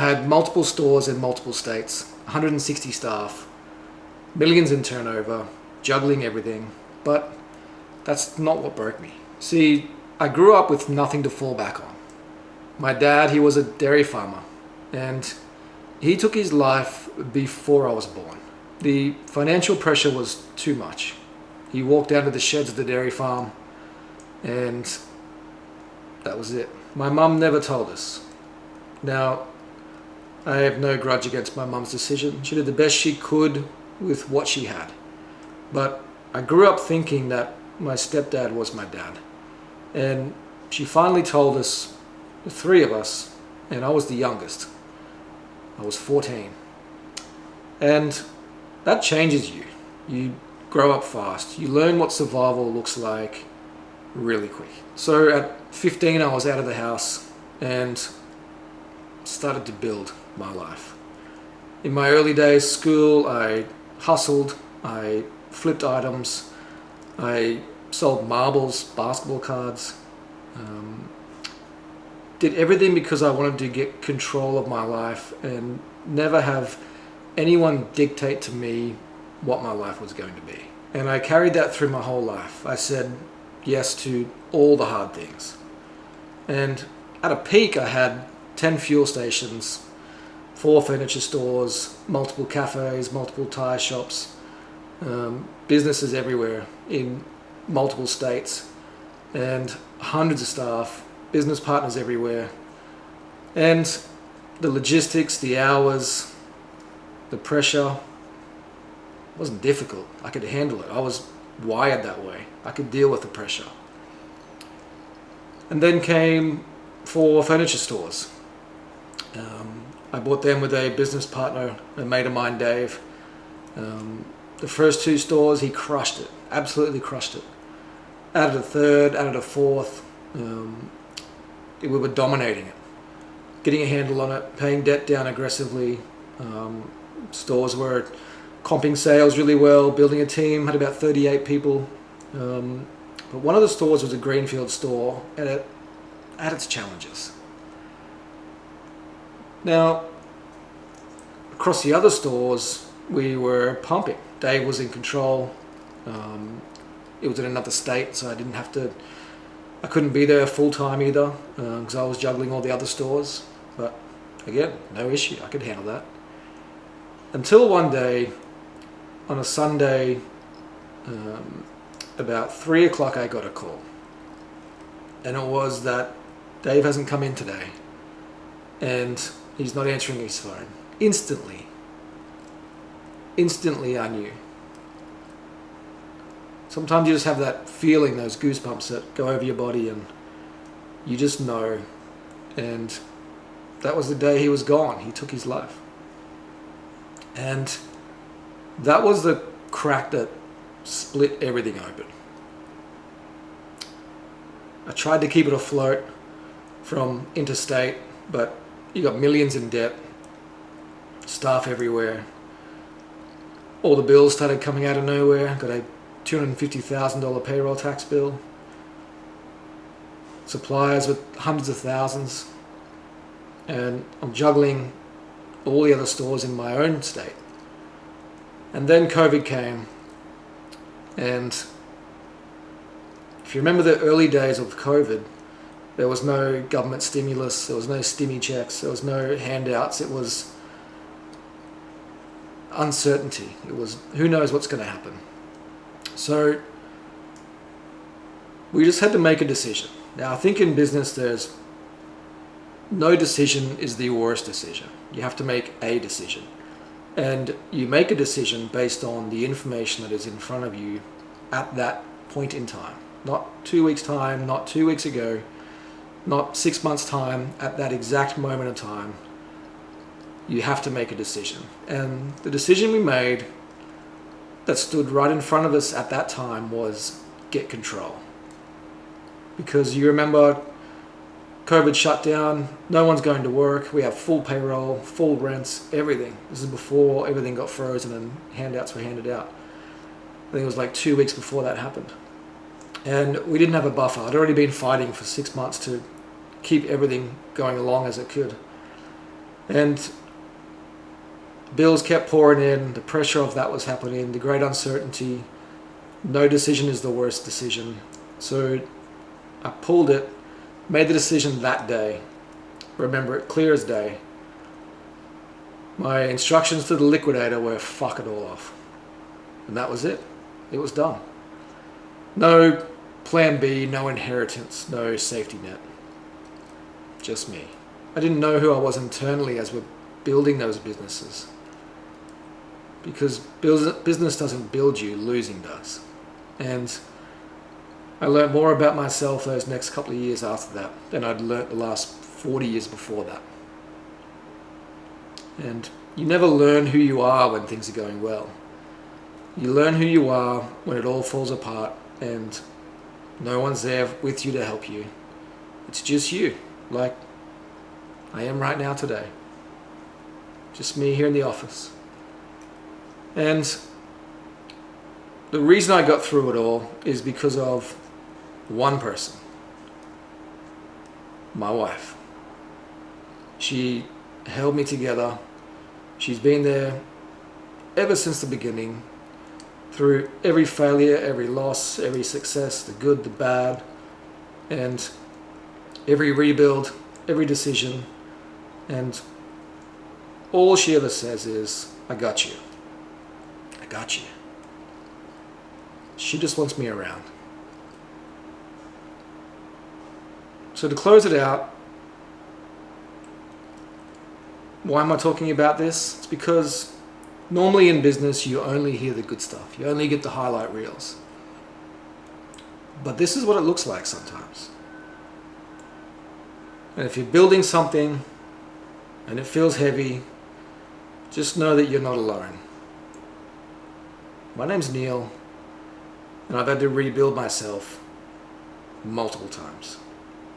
had multiple stores in multiple states, 160 staff, millions in turnover, juggling everything, but that's not what broke me. See, I grew up with nothing to fall back on. My dad, he was a dairy farmer, and he took his life before I was born. The financial pressure was too much. He walked down to the sheds of the dairy farm, and that was it. My mum never told us. Now, I have no grudge against my mum's decision. She did the best she could with what she had. But I grew up thinking that my stepdad was my dad. And she finally told us, the three of us, and I was the youngest. I was 14. And that changes you. You grow up fast. You learn what survival looks like really quick. So at 15, I was out of the house and started to build my life. In my early days, school, I hustled, I flipped items, I sold marbles, basketball cards, did everything because I wanted to get control of my life and never have anyone dictate to me what my life was going to be. And I carried that through my whole life. I said yes to all the hard things. And at a peak, I had 10 fuel stations, 4 furniture stores, multiple cafes, multiple tire shops, businesses everywhere in multiple states, and hundreds of staff, business partners everywhere. And the logistics, the hours, the pressure wasn't difficult. I could handle it. I was wired that way. I could deal with the pressure. And then came 4 furniture stores. I bought them with a business partner, a mate of mine, Dave. The first 2 stores, he crushed it, absolutely crushed it. Added a third, added a fourth. We were dominating it, getting a handle on it, paying debt down aggressively. Stores were comping sales really well, building a team, had about 38 people. But one of the stores was a greenfield store, and it had its challenges. Now, across the other stores, we were pumping. Dave was in control. It was in another state, so I couldn't be there full time either, because I was juggling all the other stores. But again, no issue, I could handle that. Until one day, on a Sunday, about 3 o'clock, I got a call. And it was that Dave hasn't come in today, and he's not answering his phone. Instantly I knew. Sometimes you just have that feeling, those goosebumps that go over your body, and you just know. And that was the day he was gone. He took his life. And that was the crack that split everything open. I tried to keep it afloat from interstate, but you got millions in debt, staff everywhere. All the bills started coming out of nowhere. Got a $250,000 payroll tax bill. Suppliers with hundreds of thousands. And I'm juggling all the other stores in my own state. And then COVID came. And if you remember the early days of COVID, there was no government stimulus, there was no stimmy checks, there was no handouts. It was uncertainty. It was who knows what's going to happen. So we just had to make a decision. Now, I think in business there's no decision is the worst decision. You have to make a decision. And you make a decision based on the information that is in front of you at that point in time. Not 2 weeks' time, not 2 weeks ago, not 6 months' time, at that exact moment of time. You have to make a decision. And the decision we made that stood right in front of us at that time was get control. Because you remember COVID shut down, no one's going to work, we have full payroll, full rents, everything. This is before everything got frozen and handouts were handed out. I think it was like 2 weeks before that happened. And we didn't have a buffer. I'd already been fighting for 6 months to keep everything going along as it could. And bills kept pouring in, the pressure of that was happening, the great uncertainty. No decision is the worst decision. So I pulled it, made the decision that day. Remember it clear as day. My instructions to the liquidator were fuck it all off. And that was it. It was done. No plan B, no inheritance, no safety net. Just me. I didn't know who I was internally as we're building those businesses. Because business doesn't build you, losing does. And I learned more about myself those next couple of years after that than I'd learnt the last 40 years before that. And you never learn who you are when things are going well. You learn who you are when it all falls apart and no one's there with you to help you. It's just you, like I am right now today. Just me here in the office. And the reason I got through it all is because of one person. My wife. She held me together. She's been there ever since the beginning, through every failure, every loss, every success, the good, the bad, and every rebuild, every decision. And all she ever says is, I got you. I got you. She just wants me around. So to close it out, why am I talking about this? It's because normally in business you only hear the good stuff. You only get the highlight reels. But this is what it looks like sometimes. And if you're building something and it feels heavy, just know that you're not alone. My name's Neil, and I've had to rebuild myself multiple times.